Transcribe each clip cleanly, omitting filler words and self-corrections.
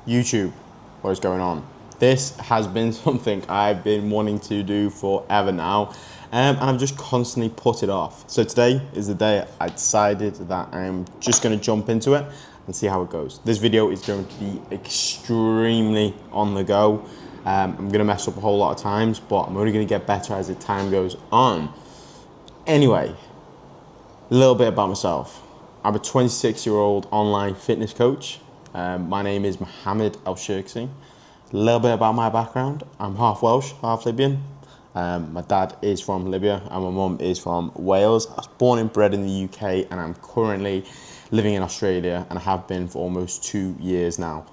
YouTube, what is going on? This has been something I've been wanting to do forever now, and I've just constantly put it off. So today is the day I decided that I'm just going to jump into it and see how it goes. This video is going to be extremely on the go. I'm going to mess up a whole lot of times, but I'm only going to get better as the time goes on. Anyway, a little bit about myself. I'm a 26-year-old online fitness coach. My name is Mohammed El-Shirksi. A little bit about my background. I'm half Welsh, half Libyan. My dad is from Libya and my mum is from Wales. I was born and bred in the UK and I'm currently living in Australia and I have been for almost 2 years now.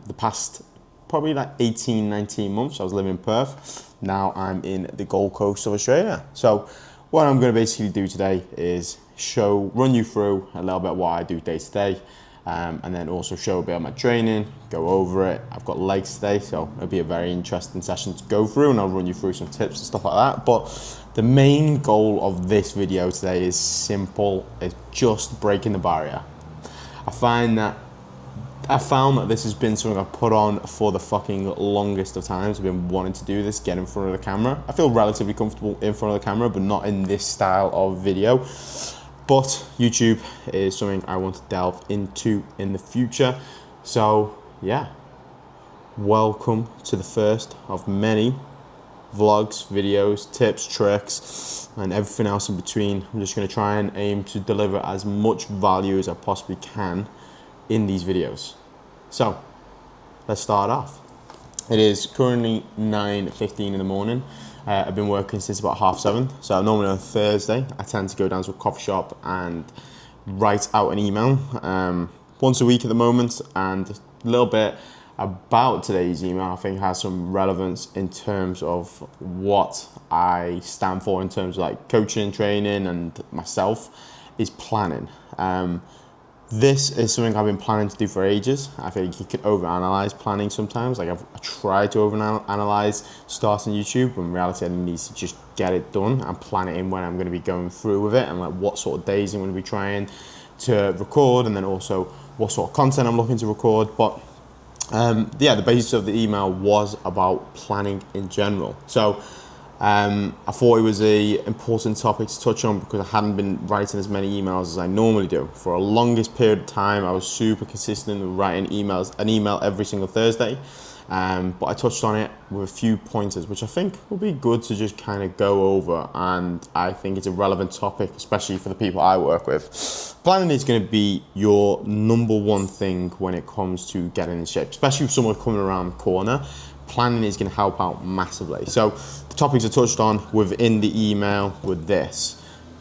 The past probably like 18, 19 months I was living in Perth. Now I'm in the Gold Coast of Australia. So what I'm going to basically do today is run you through a little bit of what I do day to day, and then also show a bit of my training, go over it. I've got legs today, so it'll be a very interesting session to go through, and I'll run you through some tips and stuff like that. But the main goal of this video today is simple. It's just breaking the barrier. I found that this has been something I've put on for the fucking longest of times. I've been wanting to do this, get in front of the camera. I feel relatively comfortable in front of the camera, but not in this style of video. But YouTube is something I want to delve into in the future. So yeah, welcome to the first of many vlogs, videos, tips, tricks, and everything else in between. I'm just gonna try and aim to deliver as much value as I possibly can in these videos. So let's start off. It is currently 9:15 in the morning. I've been working since about 7:30. So normally on Thursday, I tend to go down to a coffee shop and write out an email once a week at the moment. And a little bit about today's email, I think has some relevance in terms of what I stand for in terms of like coaching, training, and myself is planning. This is something I've been planning to do for ages. I think you can overanalyze planning sometimes. Like I tried to overanalyze starting YouTube, but in reality I need to just get it done and plan it in when I'm going to be going through with it and like what sort of days I'm going to be trying to record, and then also what sort of content I'm looking to record. But yeah, the basis of the email was about planning in general. So I thought it was an important topic to touch on because I hadn't been writing as many emails as I normally do. For a longest period of time, I was super consistent with writing an email every single Thursday. But I touched on it with a few pointers, which I think will be good to just kind of go over. And I think it's a relevant topic, especially for the people I work with. Planning is going to be your number one thing when it comes to getting in shape, especially with someone coming around the corner. Planning is going to help out massively. So the topics I touched on within the email with this.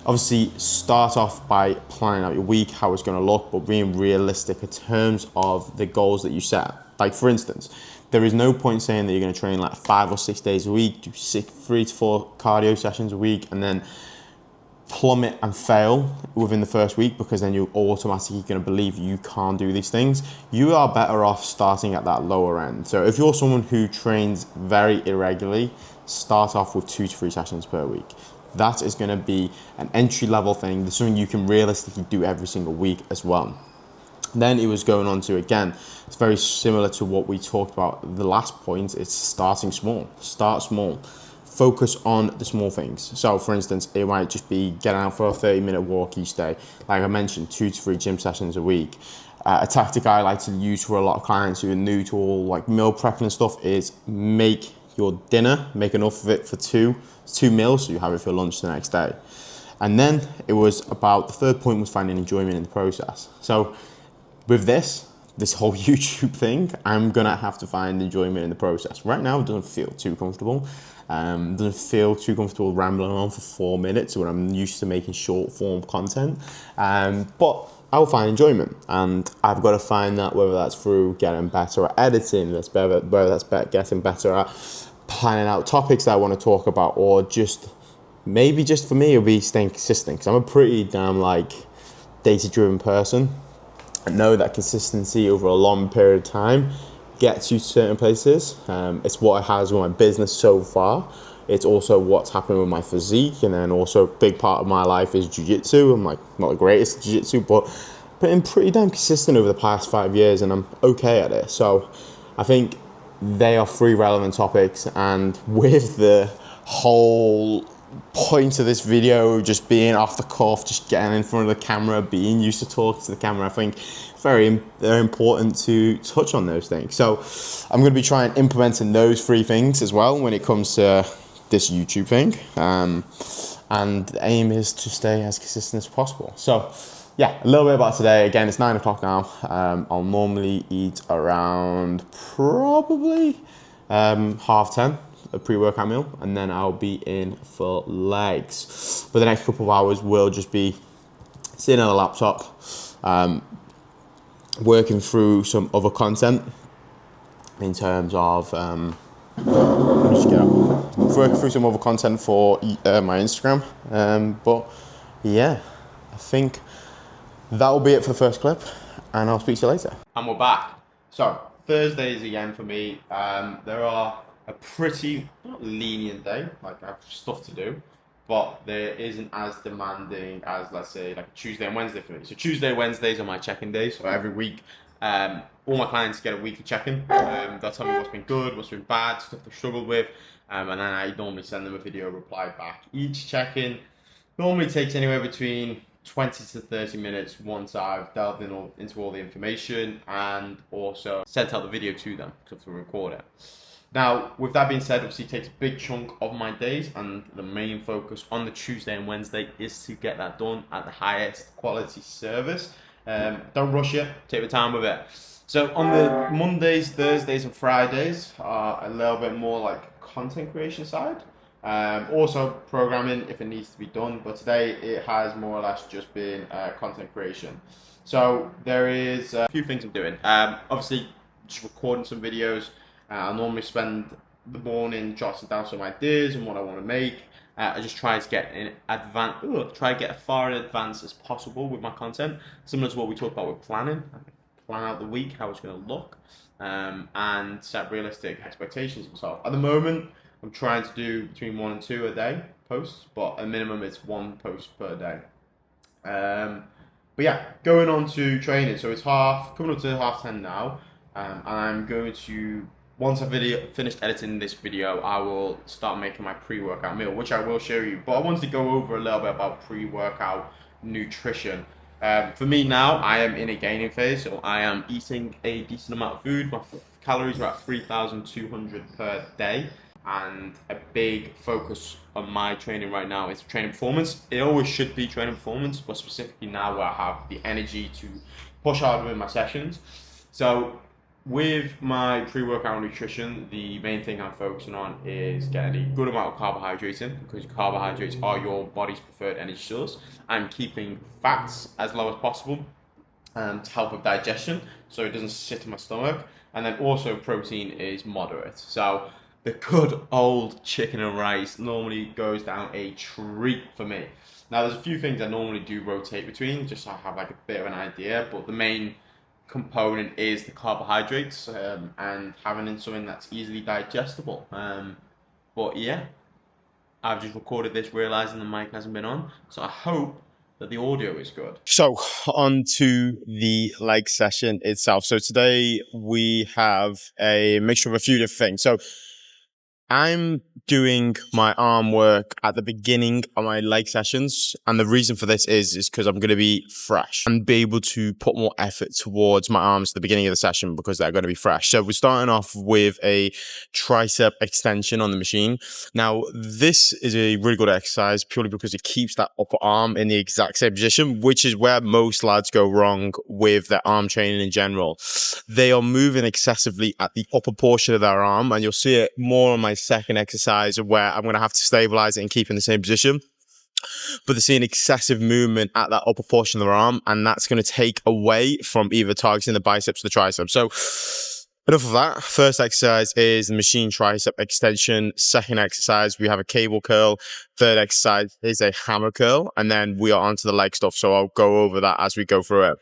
Obviously, start off by planning out your week, how it's going to look, but being realistic in terms of the goals that you set. Like for instance, there is no point saying that you're going to train like 5 or 6 days a week, do 3 to 4 cardio sessions a week, and then plummet and fail within the first week, because then you're automatically going to believe you can't do these things. You are better off starting at that lower end. So if you're someone who trains very irregularly, start off with 2 to 3 sessions per week. That is going to be an entry level thing. That's something you can realistically do every single week as well. Then it was going on to, again, it's very similar to what we talked about the last point. It's starting small. Start small. Focus on the small things. So for instance, it might just be getting out for a 30-minute walk each day. Like I mentioned, 2 to 3 gym sessions a week. A tactic I like to use for a lot of clients who are new to all like meal prepping and stuff is make your dinner, make enough of it for two meals, so you have it for lunch the next day. And then it was about, the third point was finding enjoyment in the process. So with this whole YouTube thing, I'm gonna have to find enjoyment in the process. Right now, it doesn't feel too comfortable. Doesn't feel too comfortable rambling on for 4 minutes when I'm used to making short form content. But I will find enjoyment, and I've got to find that, whether that's through getting better at editing, whether that's getting better at planning out topics that I want to talk about, or just maybe just for me it'll be staying consistent, because I'm a pretty damn like data-driven person. I know that consistency over a long period of time gets you to certain places. It's what it has with my business so far. It's also what's happened with my physique, and then also a big part of my life is jiu-jitsu. I'm like not the greatest at jiu-jitsu, but been pretty damn consistent over the past 5 years, and I'm okay at it. So I think they are three relevant topics, and with the whole point of this video just being off the cuff, just getting in front of the camera, being used to talking to the camera, I think it's very important to touch on those things. So I'm going to be trying implementing those three things as well when it comes to this YouTube thing, and the aim is to stay as consistent as possible. So yeah, a little bit about today. Again, it's 9 o'clock now. I'll normally eat around probably 10:30, a pre-workout meal, and then I'll be in for legs. For the next couple of hours, we'll just be sitting on a laptop, working through some other content in terms of working through some other content for my Instagram. But yeah, I think that will be it for the first clip, and I'll speak to you later. And we're back. So Thursdays again for me. There are a pretty not lenient day. Like I have stuff to do, but there isn't as demanding as, let's say, like Tuesday and Wednesday for me. So Tuesday, Wednesdays are my check-in days. So every week, all my clients get a weekly check-in. They'll tell me what's been good, what's been bad, stuff they've struggled with, and then I normally send them a video reply back. Each check-in normally takes anywhere between 20 to 30 minutes once I've delved into all the information and also sent out the video to them to record it. Now, with that being said, obviously it takes a big chunk of my days, and the main focus on the Tuesday and Wednesday is to get that done at the highest quality service. Don't rush it, take the time with it. So on the Mondays, Thursdays and Fridays are a little bit more like content creation side. Also programming if it needs to be done, but today it has more or less just been content creation. So there is a few things I'm doing. Obviously just recording some videos. I normally spend the morning jotting down some ideas and what I want to make. I just try to get as far in advance as possible with my content, similar to what we talked about with planning. Plan out the week, how it's going to look, and set realistic expectations of myself. At the moment, I'm trying to do between 1 and 2 a day posts, but at minimum it's 1 post per day. But yeah, going on to training. So it's coming up to 10:30 now, and I'm going to, once I finished editing this video, I will start making my pre-workout meal, which I will show you. But I wanted to go over a little bit about pre-workout nutrition. For me now, I am in a gaining phase, so I am eating a decent amount of food. My calories are at 3,200 per day, and a big focus on my training right now is training performance. It always should be training performance, but specifically now where I have the energy to push harder in my sessions. So with my pre-workout nutrition, the main thing I'm focusing on is getting a good amount of carbohydrates in, because carbohydrates are your body's preferred energy source. I'm keeping fats as low as possible to help with digestion, so it doesn't sit in my stomach. And then also protein is moderate. So the good old chicken and rice normally goes down a treat for me. Now there's a few things I normally do rotate between, just so I have like a bit of an idea, but the main component is the carbohydrates, and having something that's easily digestible. But yeah, I've just recorded this realizing the mic hasn't been on, so I hope that the audio is good. So on to the leg session itself. So today we have a mixture of a few different things. So I'm doing my arm work at the beginning of my leg sessions, and the reason for this is because I'm going to be fresh and be able to put more effort towards my arms at the beginning of the session because they're going to be fresh. So we're starting off with a tricep extension on the machine. Now, this is a really good exercise purely because it keeps that upper arm in the exact same position, which is where most lads go wrong with their arm training in general. They are moving excessively at the upper portion of their arm, and you'll see it more on my second exercise where I'm going to have to stabilize it and keep in the same position. But they're seeing excessive movement at that upper portion of their arm, and that's going to take away from either targeting the biceps or the triceps. So enough of that. First exercise is the machine tricep extension. Second exercise, we have a cable curl. Third exercise is a hammer curl, and then we are onto the leg stuff. So I'll go over that as we go through it.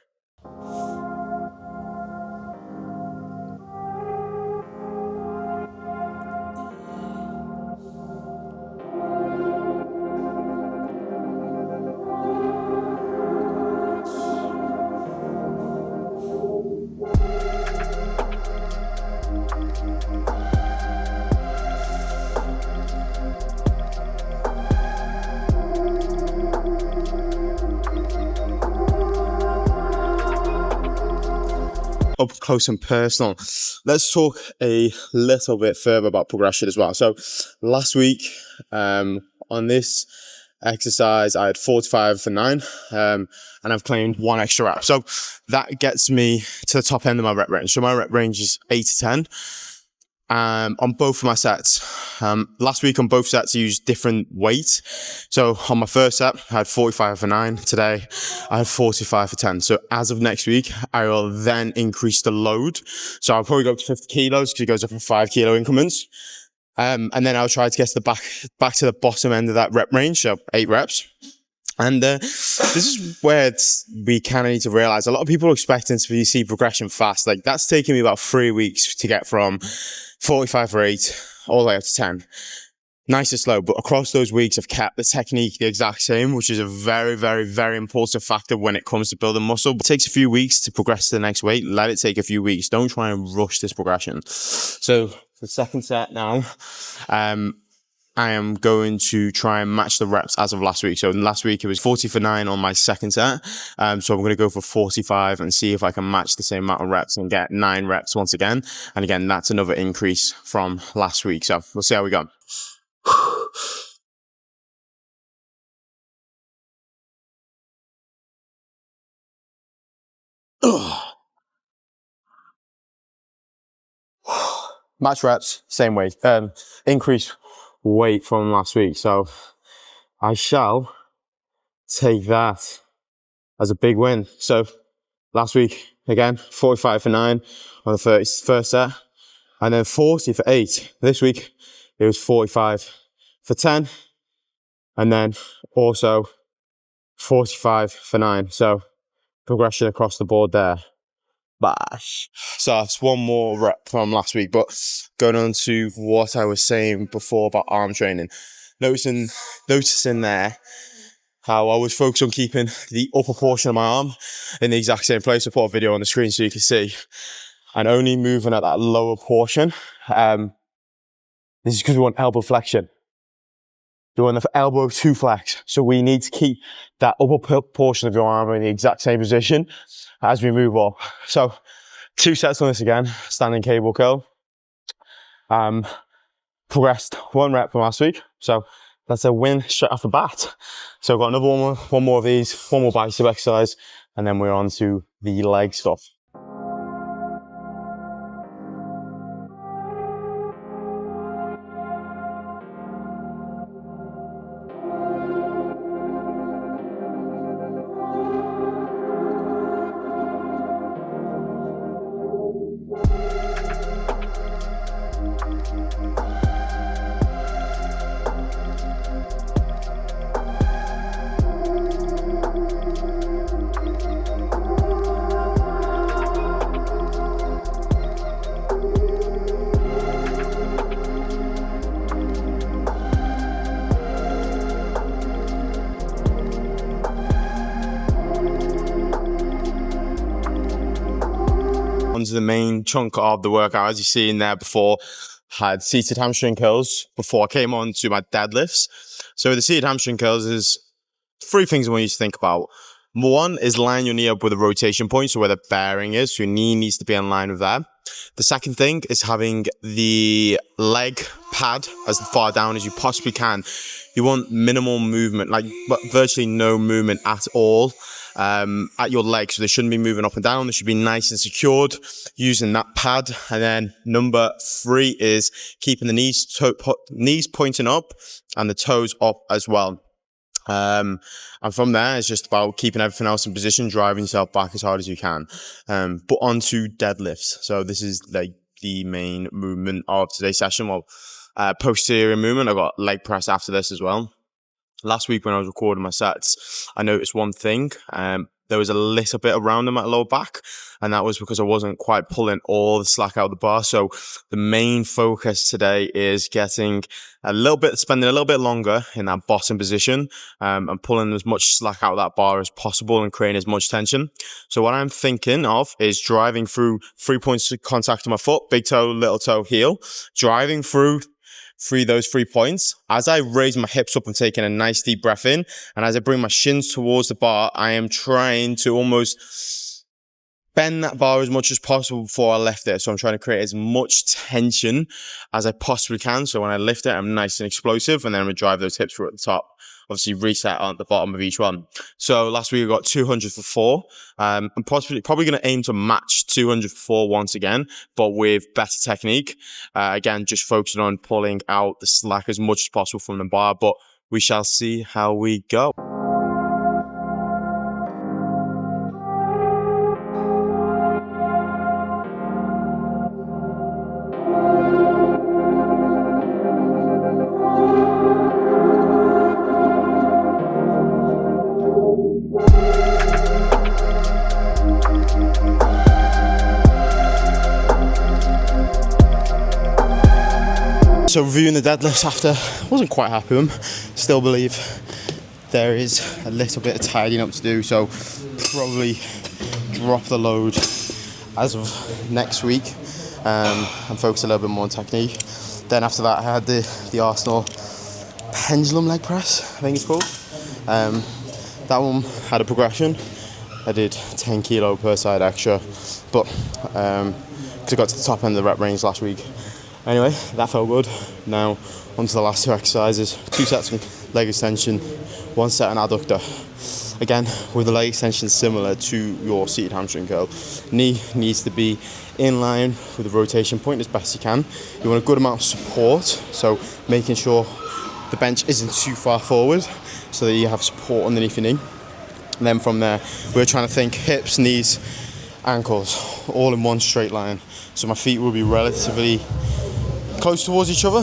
close and personal. Let's talk a little bit further about progression as well. So last week, on this exercise, I had 45 for 9, and I've claimed 1 extra rep. So that gets me to the top end of my rep range. So my rep range is 8 to 10. On both of my sets. Last week on both sets, I used different weight. So on my first set, I had 45 for 9. Today, I have 45 for 10. So as of next week, I will then increase the load. So I'll probably go up to 50 kilos because it goes up in 5 kilo increments. And then I'll try to get to the back to the bottom end of that rep range, so 8 reps. And this is where we kind of need to realize a lot of people are expecting to see progression fast. Like that's taken me about 3 weeks to get from 45 for 8 all the way up to 10. Nice and slow, but across those weeks I've kept the technique the exact same, which is a very, very, very important factor when it comes to building muscle. It takes a few weeks to progress to the next weight. Let it take a few weeks. Don't try and rush this progression. So the second set now, I am going to try and match the reps as of last week. So last week it was 40 for 9 on my second set. So I'm going to go for 45 and see if I can match the same amount of reps and get 9 reps once again. And again, that's another increase from last week. So we'll see how we go. Match reps, same weight. Increase weight from last week. So I shall take that as a big win. So last week, again, 45 for 9 on the first set, and then 40 for 8. This week, it was 45 for 10, and then also 45 for 9. So progression across the board there. Bash. So that's one more rep from last week, but going on to what I was saying before about arm training, noticing there how I was focused on keeping the upper portion of my arm in the exact same place. I put a video on the screen so you can see, and only moving at that lower portion. This is because we want elbow flexion. You want the elbow to flex. So we need to keep that upper portion of your arm in the exact same position as we move up. So 2 sets on this again, standing cable curl. Progressed 1 rep from last week. So that's a win straight off the bat. So I've got another one more of these, 1 more bicep exercise, and then we're on to the leg stuff. The main chunk of the workout, as you see in there before, had seated hamstring curls before I came on to my deadlifts. So the seated hamstring curls is 3 things I want you to think about. 1 is line your knee up with a rotation point, so where the bearing is, so your knee needs to be in line with that. The second thing is having the leg pad as far down as you possibly can. You want minimal movement, like virtually no movement at all at your legs. So they shouldn't be moving up and down. They should be nice and secured using that pad. And then number 3 is keeping the knees pointing up and the toes up as well. And from there, it's just about keeping everything else in position, driving yourself back as hard as you can. But on to deadlifts. So this is like the main movement of today's session. Well, posterior movement. I've got leg press after this as well. Last week when I was recording my sets, I noticed one thing. There was a little bit around them at lower back, and that was because I wasn't quite pulling all the slack out of the bar. So the main focus today is spending a little bit longer in that bottom position, and pulling as much slack out of that bar as possible and creating as much tension. So what I'm thinking of is driving through 3 points of contact with my foot, big toe, little toe, heel, driving through those 3 points. As I raise my hips up and taking a nice deep breath in, and as I bring my shins towards the bar, I am trying to almost bend that bar as much as possible before I lift it. So I'm trying to create as much tension as I possibly can. So when I lift it, I'm nice and explosive, and then I'm going to drive those hips through at the top. Obviously reset on the bottom of each one. So last week I got 200 for 4. I'm probably going to aim to match 200 for 4 once again, but with better technique. Again, just focusing on pulling out the slack as much as possible from the bar, but we shall see how we go. So reviewing the deadlifts after, wasn't quite happy with them. Still believe there is a little bit of tidying up to do, so probably drop the load as of next week and focus a little bit more on technique. Then after that I had the Arsenal pendulum leg press, I think it's called. That one had a progression. I did 10 kilo per side extra, but because I got to the top end of the rep range last week. Anyway, that felt good. Now onto the last 2 exercises. 2 sets of leg extension, 1 set on adductor. Again, with the leg extension similar to your seated hamstring curl, knee needs to be in line with the rotation point as best you can. You want a good amount of support, so making sure the bench isn't too far forward so that you have support underneath your knee. And then from there, we're trying to think hips, knees, ankles, all in one straight line. So my feet will be relatively close towards each other,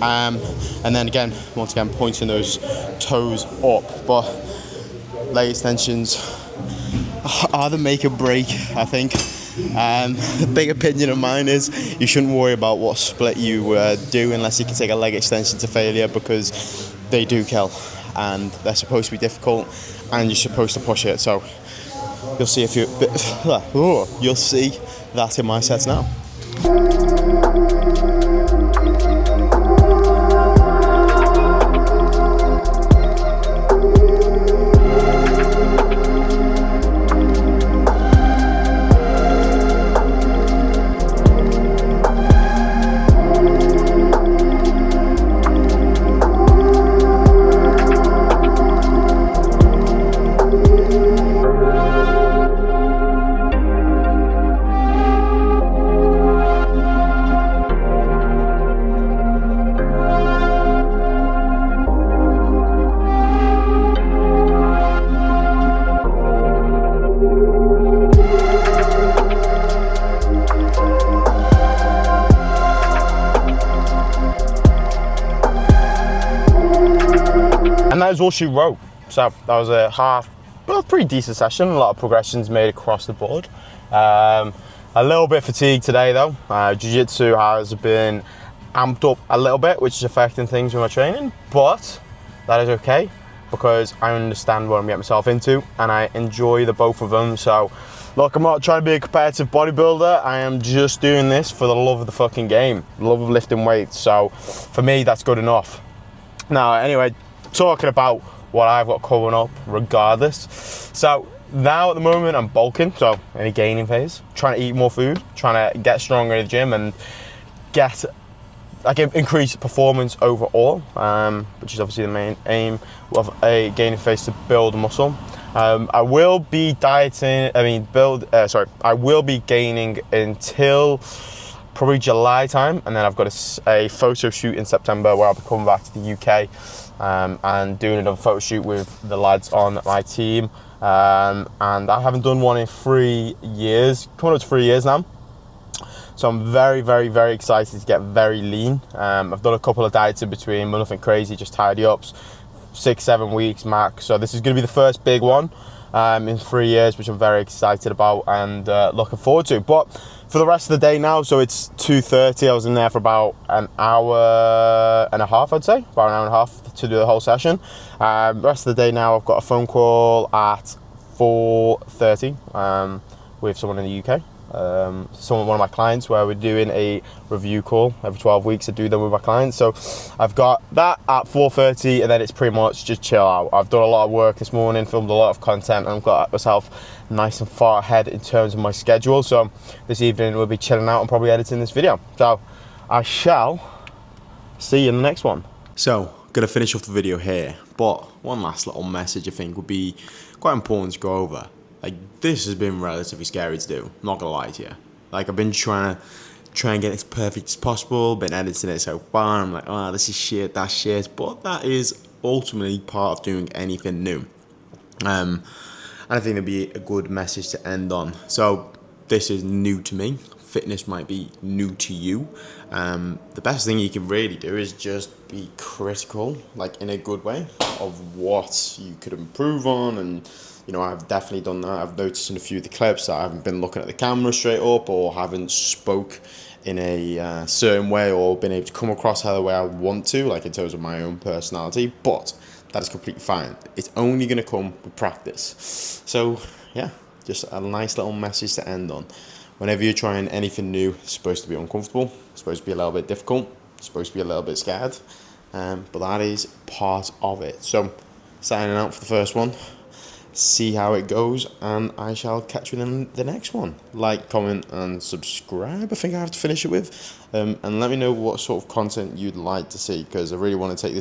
and then again, once again, pointing those toes up. But leg extensions are the make or break, I think. The big opinion of mine is you shouldn't worry about what split you do unless you can take a leg extension to failure, because they do kill and they're supposed to be difficult and you're supposed to push it. So you'll see you'll see that in my sets now. And that was all she wrote. So that was a pretty decent session. A lot of progressions made across the board. A little bit fatigued today though. Jiu-jitsu has been amped up a little bit, which is affecting things with my training, but that is okay because I understand what I'm getting myself into and I enjoy the both of them. So look, I'm not trying to be a competitive bodybuilder. I am just doing this for the love of the fucking game, love of lifting weights. So for me, that's good enough. Now, anyway, talking about what I've got coming up regardless. So now at the moment I'm bulking, so in a gaining phase, trying to eat more food, trying to get stronger in the gym and get increase performance overall, which is obviously the main aim of a gaining phase, to build muscle. I will be I will be gaining until probably July time, and then I've got a photo shoot in September where I'll be coming back to the UK and doing another photo shoot with the lads on my team. And I haven't done one in 3 years, coming up to 3 years now. So I'm very, very, very excited to get very lean. I've done a couple of diets in between, but nothing crazy, just tidy ups, 6-7 weeks max. So this is going to be the first big one in 3 years, which I'm very excited about and looking forward to. But for the rest of the day now, so it's 2:30. I was in there for about an hour and a half, I'd say, about an hour and a half to do the whole session. The rest of the day now, I've got a phone call at 4:30 with someone in the UK. one of my clients, where we're doing a review call every 12 weeks. I do them with my clients. So I've got that at 4:30, and then it's pretty much just chill out. I've done a lot of work this morning, filmed a lot of content, and I've got myself nice and far ahead in terms of my schedule. So this evening we'll be chilling out and probably editing this video. So I shall see you in the next one. So, gonna finish off the video here, but one last little message I think would be quite important to go over. Like, this has been relatively scary to do, not gonna lie to you. Like, I've been trying and get it as perfect as possible, been editing it so far, I'm like, oh, this is shit, that's shit, but that is ultimately part of doing anything new. And I think it'd be a good message to end on. So, this is new to me. Fitness might be new to you. The best thing you can really do is just be critical, like in a good way, of what you could improve on. And you know, I've definitely done that. I've noticed in a few of the clips that I haven't been looking at the camera straight up, or haven't spoke in a certain way, or been able to come across how the way I want to, like in terms of my own personality. But that is completely fine. It's only going to come with practice. So yeah, just a nice little message to end on. Whenever you're trying anything new, it's supposed to be uncomfortable, it's supposed to be a little bit difficult, it's supposed to be a little bit scared, but that is part of it. So, signing out for the first one, see how it goes, and I shall catch you in the next one. Like, comment, and subscribe, I think I have to finish it with, and let me know what sort of content you'd like to see, because I really want to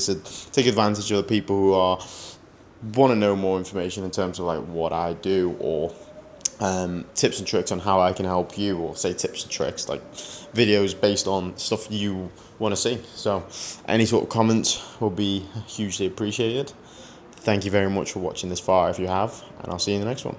take advantage of the people who want to know more information in terms of like what I do, or tips and tricks on how I can help you, or say tips and tricks, like videos based on stuff you want to see. So any sort of comments will be hugely appreciated. Thank you very much for watching this far if you have, and I'll see you in the next one.